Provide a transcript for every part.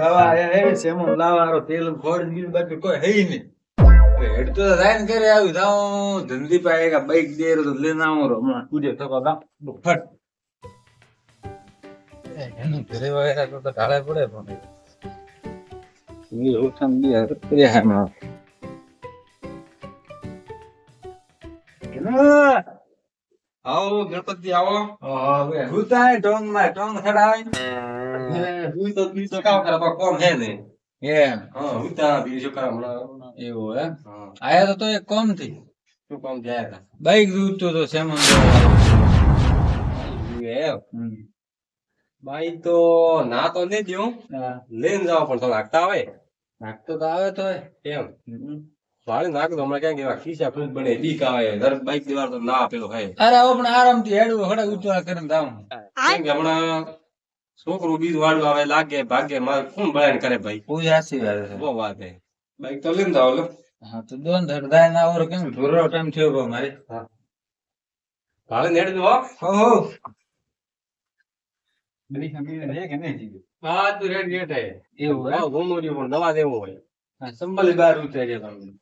ખાવા આયા હે સેમન લાવારો તેલ ફોડ દીધું બાકી કોઈ હે નહીં હેડ તો રાઈન કરે આવી જાઉં ધંધી પાએ કે બાઈક દે તો લઈને આવો હમણાં કુજે થકો દા ફટ એનું ઘરે વાયરા તો ઢાળે પડે પણ ઈ ઓઠામ દી કરે હે માં આવો ગણપતિ આવો હવે હુતાય ટોંગ માં ટોંગ ખડાય હું તો બી તો કામ કરે પણ કોમ હે ને એમ હા હુતા બીજો કરા હમણાં એવું હે આયા તો એક કોમ થી શું કોમ જાય બાઈક દૂધતો તો સેમન બાઈક તો ના તો નહીં દઉં લઈને જાવ પણ તો નાખતા આવે નાખતો તો આવે તો એમ ભાડે નાખ દો હમણાં ક્યાં કેવા ખીસા ફૂટ બને બીક આવે દરેક બાઈક દેવાર તો ના આપેલો હોય અરે હવે પણ આરામથી હેડવું હડા ઉતવા કરીને જાઉં કેમ કે હમણાં છોકરું બીજ વાળું આવે લાગે ભાગે મારે કોણ બળાઈને કરે ભાઈ પૂજા સાચી વાત છે બહુ વાત હે બાઈક તો લઈને જાવ લો હા તો દોન ધરદાય ના ઓર કેમ ઢોરો ટાઈમ થયો બો મારે હા ભાડે નેડ દો હો બધી ખમીને રહે કે નહીં હા તો રેડ ગેટ હે એવું હે ઘૂમોરી પણ દવા દેવું હોય હા સંભળી બહાર ઉતરે છે તમને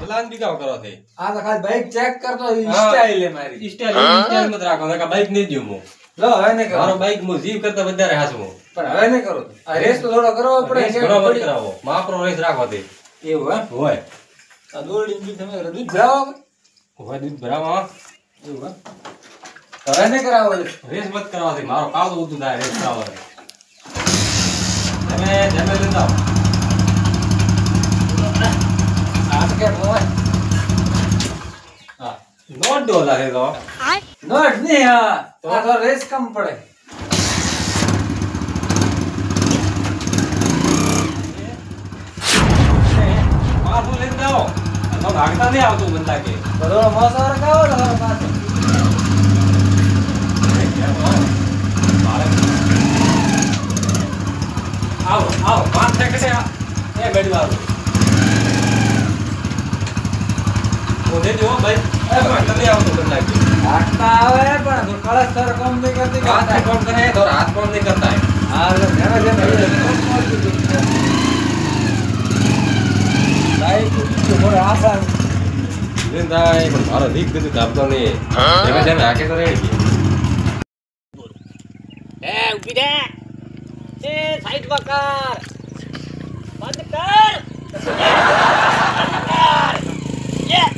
ભલાન બી કાવ કરો છે આ તો ખાલી બાઈક ચેક કરતો સ્ટાઈલ હે મારી સ્ટાઈલ મત રાખો નકા બાઈક નહીં દઉં હું લો હવે ને કરો મારો બાઈક હું જીવ કરતા વધારે હાસું પણ હવે ને કરો આ રેસ તો થોડો કરવો પડે બરાબર કરાવો માપરો રેસ રાખો તે એવું હે હોય આ દોડી બી તમે દૂધ ભરાવો હોય દૂધ ભરાવા એવું હે હવે ને કરાવો રેસ મત કરાવવા મારો કાવ તો ઉતું થાય રેસ કરાવવા તમે જમે લેતા આ તો કે હોય હા નોટ ડોલા હે તો નોટ નહીં હા તો રેસ કમ પડે મારું લઈને જાઓ તો ભાગતા નહીં આવતું બંદા કે બધો મોસો રખાવો ને હવે પાછો આવો આવો 5 સેકન્ડ એ બેડી વાળો ઓને જો ભાઈ એ ભાગતા નહીં આવતું બંદા કે હાથમાં આવે પણ તો કળશ સર કોમ નહીં કરતી હાથ કોમ કરે તો હાથ કોમ નહીં કરતા હે હા જેને જેને ભાઈ તું મોર આસા લેંદાય પણ મારો રીક બધું કાપતો નહીં જેમે જેને આકે તો રેડી એ ઉભી દે એ સાઈડ માં કર બંધ કર યે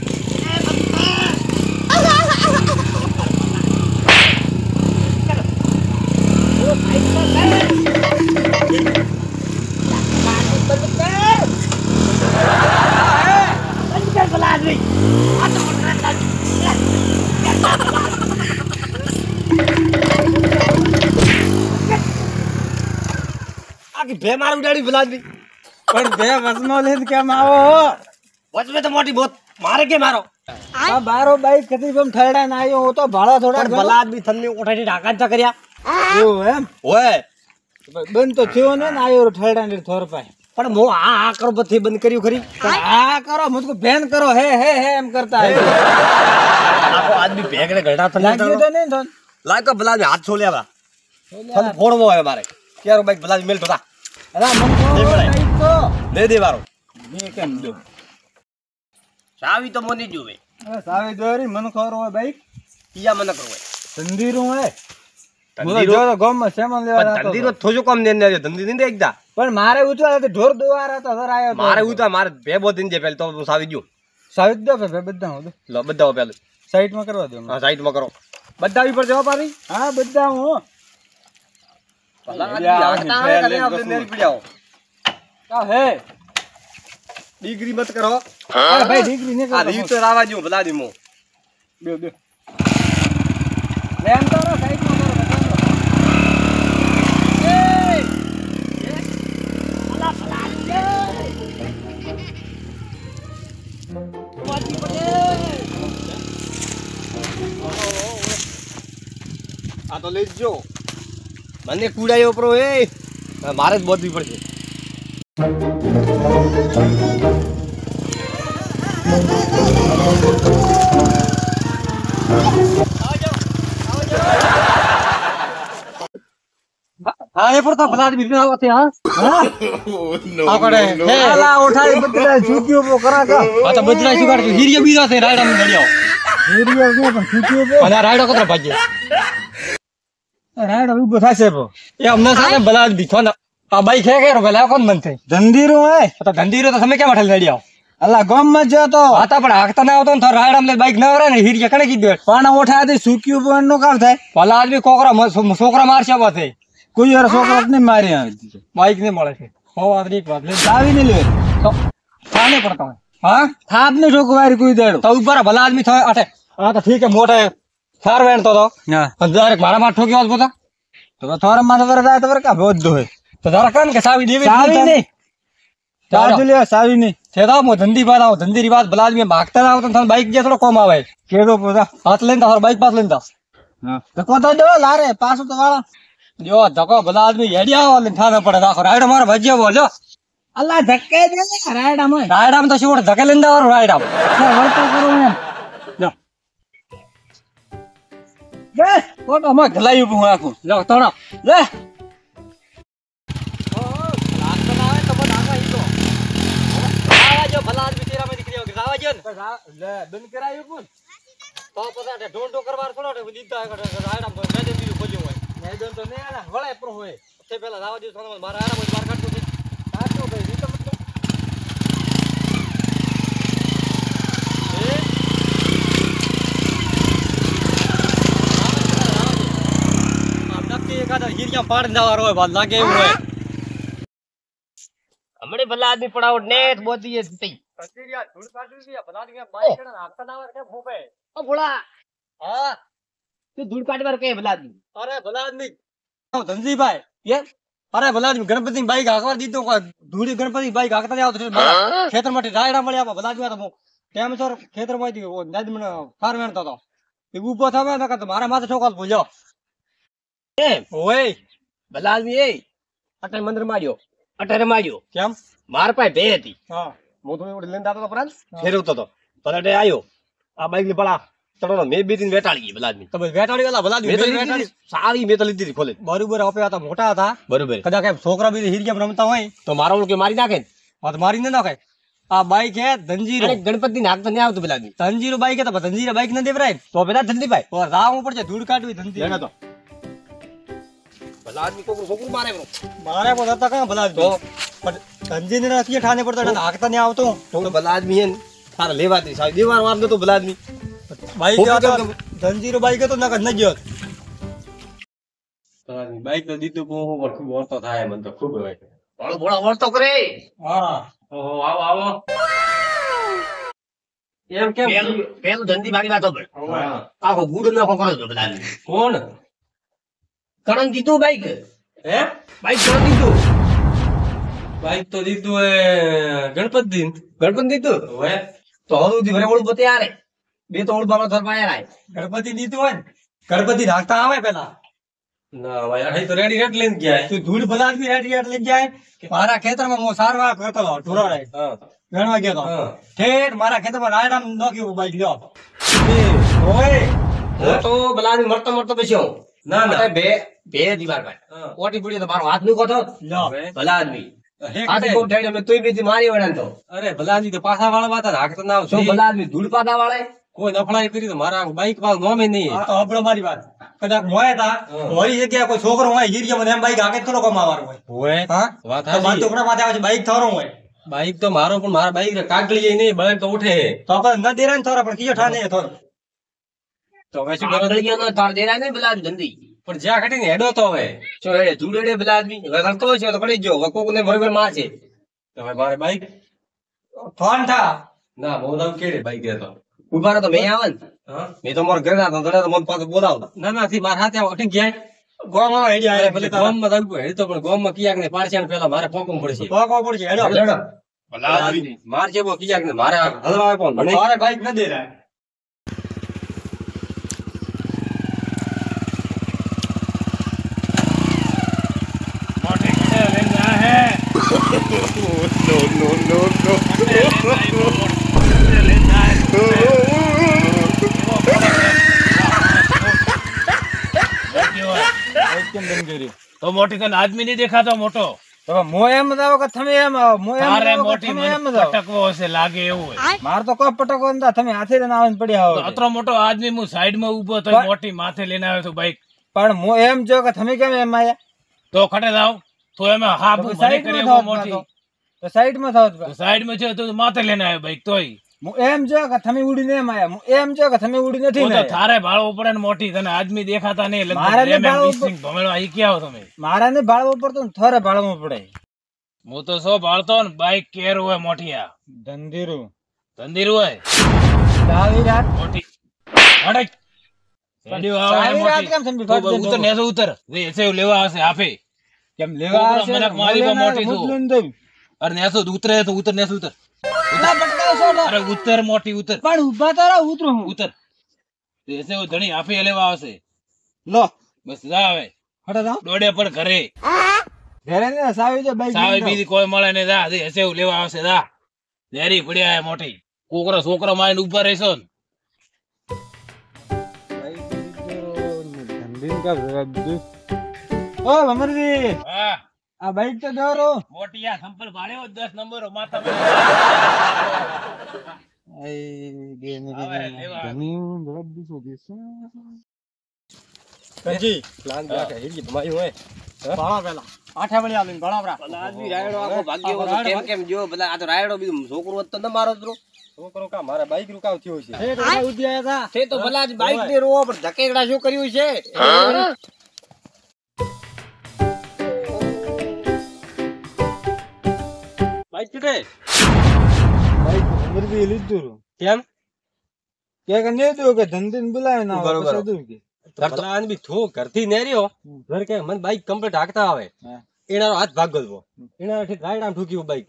भे मार उडाड़ी बुलादी પણ બે વસનો લઈને કેમ આવો वच में तो मोटी बहुत मारे के मारो આ બારો બાઈક કદી બમ ઠરડા ના આવ્યો તો ભાળા થોડા बलाद भी थन्नी उठाई ढाका चा करया એવું એમ ओए બંધ તો થયો ને આયો ઠરડા ને થોર પાય पण मो आ करो बथी बंद करियो खरी આ કરો મુझको બેન કરો હે એમ કરતા હે आपको आदमी भेगड़े गड़ा तो લાગ્યું તો નહીં થોન लाग तो बलाद में हाथ छोले आवा थन फोड़वो है मारे केरो बाइक बलाद मेल तो था અલા મન કો નહીં મળે. બાઈક તો दे दे मारो મે કેમ દો चावी तो मोनी जुवे સાવે દોરી મન ખોર હોય બાઈક किया मन करो તંદીરું હે તંદીરો? બોલો જો ગમ માં સેમન લેવા पण धंधी रो थोजो कम देने दे धंधी नहीं दे एकदा પણ મારે ઉતવા તો ઢોર દોવારા તો ઘર આયો मारे उता मारे बे बो दिन जे पहले तो सावी जो સાવિત દો બે બધા હું लो बद्दा पहले સાઈડ માં કરવા દો हां साइड में करो बद्दा भी पर जाओ पारी હા બધા હું भला या, आदमी आग ताने करे आपने नेरी पड़ जाओ કા હે डिग्री मत करो અરે ભાઈ ડિગ્રી ને आ री तो रावा जो भला दी मो બે બે લેમ તો સાઈડ માં કરો आ तो ले जो મને કુડાયો પ્રો એ મારે જ બોધવી પડશે હા એ પર તો ભલા આદમી ના આવતે હા આપણે હે આલા ઉઠાઈ બદલા છૂટ્યો પો કરા કા આ તો બદલા શિકાર હીરિયા બીજા છે રાયડા માં દડિયો હીરિયા કે પણ છૂટ્યો પો અને રાયડો કતરા ભાજે રાયડો ઉભો થાશે પો એ અમને સાને ભલા આદમી થો ના આ બાઈક હે કે ભલા કોણ બનતે ધંધીરો હે તો ધંધીરો તો તમે કેમ હઠલ દડિયો અલ્લા ગામ માં જો તો હતા પણ હાકતા ના આવતો તો રાયડા માં બાઈક ના વરે ને હીરિયા કણે કીધું પણ ઉઠાતી છૂટ્યો પો નો કામ થાય ભલા આદમી છોકરા મારશે બાતે કોઈ યાર છોકરા ને મારી આવી બાઈક ને મળે છે હો આદરી એક વાત લે ચાવી ને લે તો થાને પડતા હા થાપ ને છોકવારી કોઈ દેડો તો ઉપર ભલા આદમી થાય અઠે હા તો ઠીક હે મોટે ફાર વેણ તો હા ડાયરેક્ટ મારા માં ઠોક્યો હોત પોતા તો થોર માં વર જાય તો વર કા બોધ દો તો જરા કાન કે ચાવી દેવી ચાવી ને ચાવી લે ચાવી ને છે તો મો ધંધી બાદ આવો ધંધી વાત ભલા આદમી ભાગતા ના આવતો તો બાઈક જે થોડો કોમ આવે કેડો પોતા હાથ લઈને તો બાઈક પાસ લઈને હા તો કોતો દો લારે પાછો તો વાળા જો ધક્કો ભલા આદમી હેડિયા વાલે થાને પડે રાખો રાયડો મારો ભજ્યો બોલો અલ્લા ધક્કે દે રાયડામાં તો શું ધક્કે લઈને દાવ રાયડામાં વળતો કરું એમ જો બે ફોટો માં ગલાયું હું આખું લો તણો લે ભલા આદમી તેરા માં નીકળ્યો રાવાજો લે બંધ કરાયું કોણ તો પછા ઢોંઢો કરવાર થોડો દીધા રાયડામાં મેદન દીધું ખોલ્યું હોય મેદન તો ને આલા વળે પર હોય તે પેલા રાવા દે સોનો મારા આરામ જ બાર કાઢતો છે કાઢતો ભાઈ ઈ તો મતલબ આમ નક્કી એકાદા હીરિયા પાડ નાવાર હોય બાદ લાગે એવું હોય હમણે ભલા આદમી પડાવટ નેટ બોતી જ થઈ કચેરિયા ધૂળ કાઢી દીયા ભલા આદમી બાઈક ને હાકતા નાવાર કે ફોપે ઓ ભોળા હા તું ધૂળ કાઢી વાર કે ભલા આદમી અરે ભલા આદમી ધનજીભાઈ એ અરે ભલા આદમી ગણપતિ ની બાઈક હાકવા દીધો ધૂળી ગણપતિ બાઈક હાકતા આવતો ખેતર માટે રાયડા મળ્યા ભલા આદમી તો ટેમ સર ખેતર માંથી દાદી મને ફાર વેણતો હતો એ ઉભો થવા નકા તો મારા માથે ઠોકાલ ભૂલ્યો એ ઓય ભલા આદમી એ અટલ મંદિર માર્યો અટલ માર્યો કેમ માર પાસે બે હતી હા હું તો એવડે લઈને દાતો પ્રાંત ફેરવતો હતો પલટે આવ્યો આ બાઈક ની પડા ચડો મેં બે દિન વેટાળી ગઈ ભલા આદમી તો વેટાડી વાલા ભલા આદમી વેટાડી સારી મેં તો લીધી હતી ખોલે બરોબર આપે હતા મોટા હતા બરોબર કદાચ કઈ છોકરા બી હીરિયા રમતા હોય તો મારા ઓળખ મારી નાખે ને હા તો મારી ન નાખાય આ બાઈક હે ધનજીરો અને ગણપતિ નાખ તો નહીં આવતું ભલા આદમી ધનજીરો બાઈક હે તો ધનજીરો બાઈક ન દેવરાય તો પેલા ધંધીભાઈ તો રાવ ઉપર છે ધૂળ કાઢવી ધનજી લેને તો ભલા આદમી કોકરું છોકરું મારે મારે પણ હતા કાં ભલા તો પણ ધનજી ને નથી ઠાને પડતા હાકતા ને આવતો તો ભલા આદમી હે ને તારા લેવાતી સાહેબ દેવાર વાર નતો ભલા આદમી બાઈક હતો ધનજીરો બાઈક હતો નકર ન ગયો બાઈક તો દીધું હું પણ ખૂબ ઓળતો થાય મને તો ખૂબ હોય ભોળો ભોળો વળતો કરે હા ઓહો આવો આવો એમ કેમ પેલું ધંધી મારી વાતો પર હા. આખો ગુડ નાખો કરો છો ભલા આદમી કોણ કણક દીધું બાઈક હે બાઈક કણક દીધું બાઈક તો દીધું એ ગણપતિ દિન ગણપતિ દીધું હવે તો હવે સુધી ભરે ઓળું બતે આરે બે તો ઓળું બાબા ધરવા આયા ગણપતિ દીધું હોય ને ગણપતિ રાખતા આવે પેલા ના ભાઈ અહીં તો રેડી રેટ લઈને ગયા તું ધૂળ ભલા આદમી રેડી લઈ જાય મારા ખેતરમાં હું સારવાર કરતો હતો ઢોરાડે હા ગણવા ગયો હતો હા. ઠેઠ મારા ખેતરમાં રાયડામ નોખ્યું બાઈક લ્યો ઓય હું તો ભલા આદમી મરતો મરતો બેસ્યો ના ના અરે બે દીવાર ભાઈ હા. ઓટી પડી તો મારો હાથ મૂકો તો લ્યો હવે ભલા આદમી હેક હાથ દે. બહુ ઠેડી અમે તોય બેથી મારી વળે તો અરે ભલાજી તો પાછા વાળા હતા હાકતા ના શું આવશે ભલા આદમી ધૂળ પાતા વાળે કોઈ નફળાઈ કરી તો મારા બાઈક પાસ નોમે નહીં આ તો હબળો મારી વાત કદાચ મોય હતા હા. મોરી જગ્યાએ કોઈ છોકરો હોય ગીરિયા મને એમ બાઈક આગે થોડો કમાવાનું હોય હોય હા વાત તો બાર સાચી. ટુકડા માથે આવે છે બાઈક થોરો હોય બાઈક તો મારો પણ મારા બાઈક કાગળી નહીં બળે તો ઉઠે તો આપણે ન દેરાય ને થોરા પણ કીયો ઠાને થોરો તો હવે શું કરો આગળ ગયા તો તાર દેરાય નહીં ભલા આદમી ધંધી પણ જ્યાં ઘટીને હેડો તો હવે જો એ ધૂળ એડે ભલા આદમી હવે રડતો હશે તો પડી જ જો કોક ને ભર મારશે તો હવે મારે બાઈક ફોન થા ના બોલાવ કેડે બાઈક દેતો ઉભા રહો તો મેં આવે ને હા મેં તો મારા ઘરે હતો ઘરે તો મને પાછો બોલાવતા ના ના થી મારા હાથે ઉઠી ગયા ગોમાં હેડી આવે ભલે તારા ગામમાં લાગ્યું હેડતો પણ ગામમાં કિયાક ને પાડશે ને પેલા મારે પોકવું પડશે ગોકો પડશે હેડો લેડો માર જેવો કિયાક ને મારે હલવાય પણ મને મારે બાઈક ન દેરાય કેમ બંધ કર્યું તો મોટી તને આદમી નહીં દેખાતો મોટો તો મો એમ જાવ કે તમે એમ આવો મો એમ તારે જાવ કે મોટી તમે મને એમ જાવ પટકવો હશે લાગે એવું હોય માર તો કોઈ પટકો નતા તમે હાથે લઈને આવીને પડ્યા તો આવો અતરો મોટો આદમી હું સાઈડ માં ઉભો તો પણ- મોટી માથે લઈને આવ્યો તો બાઈક પણ મો એમ જો કે તમે કેમ એમ આયા તો ખટે જાવ તો એમાં હા તો મને સાઈડમાં કરી થાવ મોટી તો સાઈડમાં થાવ તો સાઈડમાં છે તો માથે લઈને આવ્યો બાઈક તોય હું એમ જો કે તમે ઉડીને એમ આયા હું એમ જો કે તમે ઉડી નથી તો ને થારે ભાળવો પડે ને મોટી તને આદમી દેખાતા નહીં મારે ને ભાળવું લગભગ ભમેળો અહીં ક્યાં આવો તમે મારા ને ભાળવું પડતું ને થોરે ભાળવું પડે હું તો સો ભાળતો ને બાઈક કેર હોય મોટીયા ધંધીરું ધંધીર હોય સાવી રાત મોટી હટક ગાડીઓ આવે સાવી રાત મોટી કેમ સમજી તો ઉતર ને તો ઉતર વે એસે લેવા આવશે આપે કેમ લેવા છોકરો આવશે મને મારી બોલે બા ના, મોટી તું. મુતલું ને દઉં. અરે નેસો ઉતરે તો ઉતર નેસો ઉતર ઉલા પટકાવ છો ને. અરે ઉતર મોટી ઉતર પણ ઊભા તો રહો, ઉતરું હું. ઉતર એસે ધણી આપે લેવા આવશે લો બસ જા આવે હટો જાઓ. દોડે પણ ઘરે ઘરે ને સાવી જો બાઈક સાવે લઈને જાઓ. બીજી કોઈ મળે ને જા એસે લેવા આવશે જા દેરી પડ્યા હે મોટી કોકરો છોકરો મારીને ઉભા રહેશો ને ઓ ભમરજી હા આ બાઈક તો દોરો મોટિયા સંપલ ભાળ્યો 10 નંબર માથા કંજી પ્લાન રાખે હેડી ભમાઈ હોય ભાળો પેલા આઠા વળી આવીને ભાળાવરા આદમી રાયડો આખો ભાગ્યો હતો. કેમ કેમ જો પેલા આ તો રાયડો બીજું છોકરો હોત તો ન મારો જ રો. છોકરો કા મારા બાઈક રૂકાવ થયો છે એ તો ઉડી આયા તા તે તો ભલા જ બાઈક ને રોવા પર ધકેડા શું કર્યું છે બાઈક કેટે બાઈક ભમરજી લીધું રું. કેમ કે ને દો કે ધંધીને બોલાવીને આવો, બરોબર. પછી દઉં કે. પ્લાન બી થો ઘરથી નેર્યો ઘર કે મને બાઈક કમ્પ્લીટ હાંકતા આવે હા. એનારો હાથ ભાગ ગયો એના ઠીક રાયડામ ઠૂક્યું બાઈક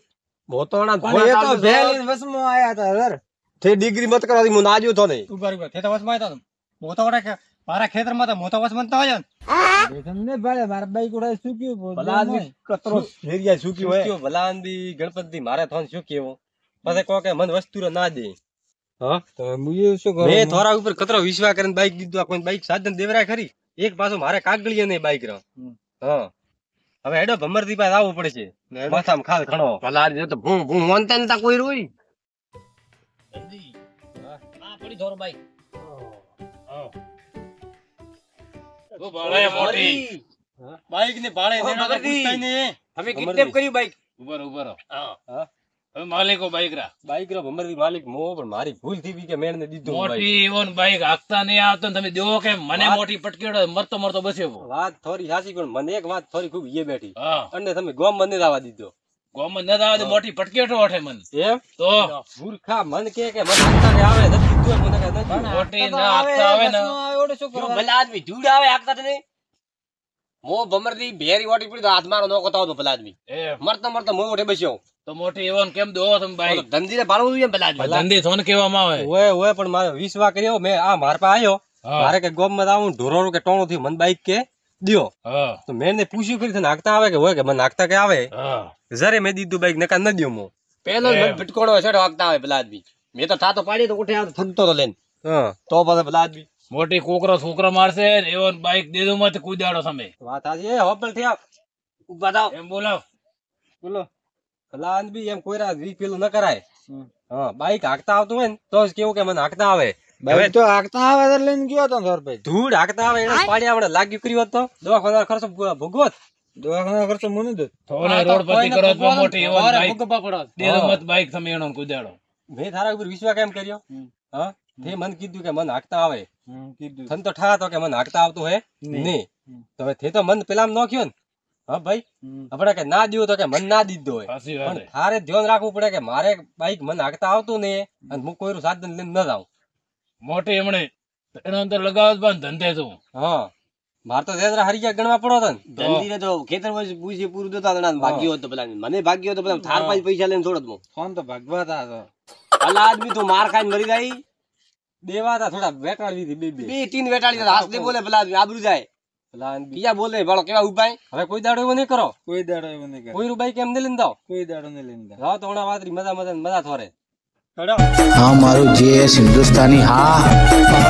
મોતોણા પણ એ તો ભેલીને વસમાં આયા તા સર. તે ડિગ્રી મત કરવા હું નાજ્યો તો નહીં ઉભા ઉભા તે તો વસમાં આવ્યા હતા મોટા વડે કે મારા ખેતરમાં તો મોટા વસ બનતા હોય ને તમને ભાડે મારા બાઈક ઉડાય શું કયું ભલા આદમી કતરો ફેરિયા સુક્યો હોય ભલા બી ગણપતિ મારે થોન શું કેવો પછી કહો કે મને વસ્તુ ના દે હા તો હું એ શું કરું? મેં થોડા ઉપર કતરો વિશ્વાસ કરીને બાઈક દીધું આ કોઈ બાઈક સાધન દેવરાય ખરી એક પાછો મારે કાગળીએ નહીં બાઈક રો હા હવે હેડો ભમરદી પાસે આવવું પડે છે માથામાં ખાલ ખણો ભલા જ તો ભૂં ભૂં મોનતા નતા કોઈ રોઈ આ પડી ધોર બાઈક ઓ ભાળે મોટી બાઈક ને ભાડે દેના તો પૂછતાય નહીં તમે કિડનેપ કર્યું બાઈક ઉભર ઉભર હા હવે માલિકો બાઈક રા બાઈક રો ભમરદી માલિક મો પણ મારી ભૂલ થઈ ગઈ કે મેં ને દીધું બાઈક. મોટી એવોન બાઈક હાંકતા નહીં આવતો ને તમે દેવો કે મને મોટી પટકેડો મરતો મરતો બસ્યો વાત થોડી સાચી પણ મને એક વાત થોડી ખૂબ ઈએ બેઠી હા અને તમે ગોમ મને આવવા દીધો ગોમન ન દાવા દે મોટી પટકેટો ઓઠે મન એમ તો મૂર્ખા મન કે મને હાથાને આવે નથી દીધું મને કે નથી મોટી ના હાંકતા આવે ને વસમાં આવે, ઓડે શું જો કરવા? ભલા આદમી ધૂળ આવે હાકતા તો નહીં મો ભમરદી ભેરી ઓટી પડી તો હાથ મારો નોકો થાવ તો ભલા આદમી એ મરતા મરતા મો ઓઠે બસ્યો તો મોટી એવોન કેમ દેવો તમે બાઈક ધંધી ને ભાળવું જોઈએ ભલા આદમી ધંધી થોન કહેવામાં આવે ઓય ઓય પણ મારે વિશ્વાસ કર્યો મેં આ માર પાસે આવ્યો હા. મારે કે ગોમ માં આવું ઢોરોરું કે ટોણું થયું મને બાઈક કે દ્યો હા તો મેં એને પૂછ્યું કરી નાખતા આવે કે હોય કે મને નાખતા કે આવે હા જયારે મેં દીધું બાઈક નકા ન દ્યો મો પેલો જ મને ભટકોડો છે હાકતા આવે ભલા આદમી મેં તો થાતો પાડી તો ઉઠે આવ થકતો તો લેન હા તો પછી ભલા આદમી મોટી કોકરો છોકરો મારશે ને એવોન બાઈક દે દો મત કુદાડો તમે વાત આજે હોબલ થયા ઉભા થાવ એમ બોલાવ બોલો ભલા બી એમ કોઈ રાત પેલું ન કરાય હા બાઈક હાંકતા આવતું હોય ને તો જ કેવું કે મને હાંકતા આવે બાઈક તો હાંકતા આવે ત્યારે લઈને ગયો તો સર ભાઈ. ધૂળ હાંકતા આવે એને પાડ્યા આપણે લાગ્યું કર્યું હોત તો દવાખાના ખર્ચો ભોગવત દવાખાના ખર્ચો મને દે. થોને રોડ પતિ કરો તો મોટી એવોન બાઈક ભોગવવા પડે. દે દો મત બાઈક તમે એનો કુદાડો મેં તારા ઉપર વિશ્વાસ કેમ કર્યો હા તે મને કીધું કે મને હાંકતા આવે કીધું. તને તો ઠા તો કે મને હાંકતા આવતું હે નહીં તો હવે તે તો મન પેલા નોખ્યો ને હા ભાઈ આપણે કે ના દીધું તો કે મને ના દીધો હોય સાચી વાત પણ તારે ધ્યાન રાખવું પડે કે મારે બાઈક મને હાંકતા આવતું ને અને હું કોઈ સાધન લઈને ન જાઉં મોટી હમણે એનો અંતર લગાવ પણ ધંધે તું હા મારે તો દેદરા હરિયા ગણવા પડો હતો ને ધંધી ને તો ખેતર માં પૂછી પૂરું દેતા હતા ને ભાગ્યો હતો પેલા મને ભાગ્યો હતો પેલા થાર પાંચ પૈસા લઈને છોડત મો ફોન તો ભગવા તા તો. ભલા આદમી તો માર ખાઈને મરી જાય દેવા હતા થોડા વેટાડી દીધી બે બે ત્રણ વેટાળી હાથ દે બોલે ભલા આદમી આબરૂ જાય પેલા બીજા બોલે ભાળો કેવા ઉપાય હવે કોઈ દાડો એવો નહીં કરો કોઈ દાડો એવું નહીં કરે. કોઈ રૂ બાઈક એમ નહીં લઈને જાઓ કોઈ દાડો નહીં લઈને જાય. જાઓ તો હમણાં વાતરી મજા મજા થોરે હેડો હા મારું જેએસ હિન્દુસ્તાની હા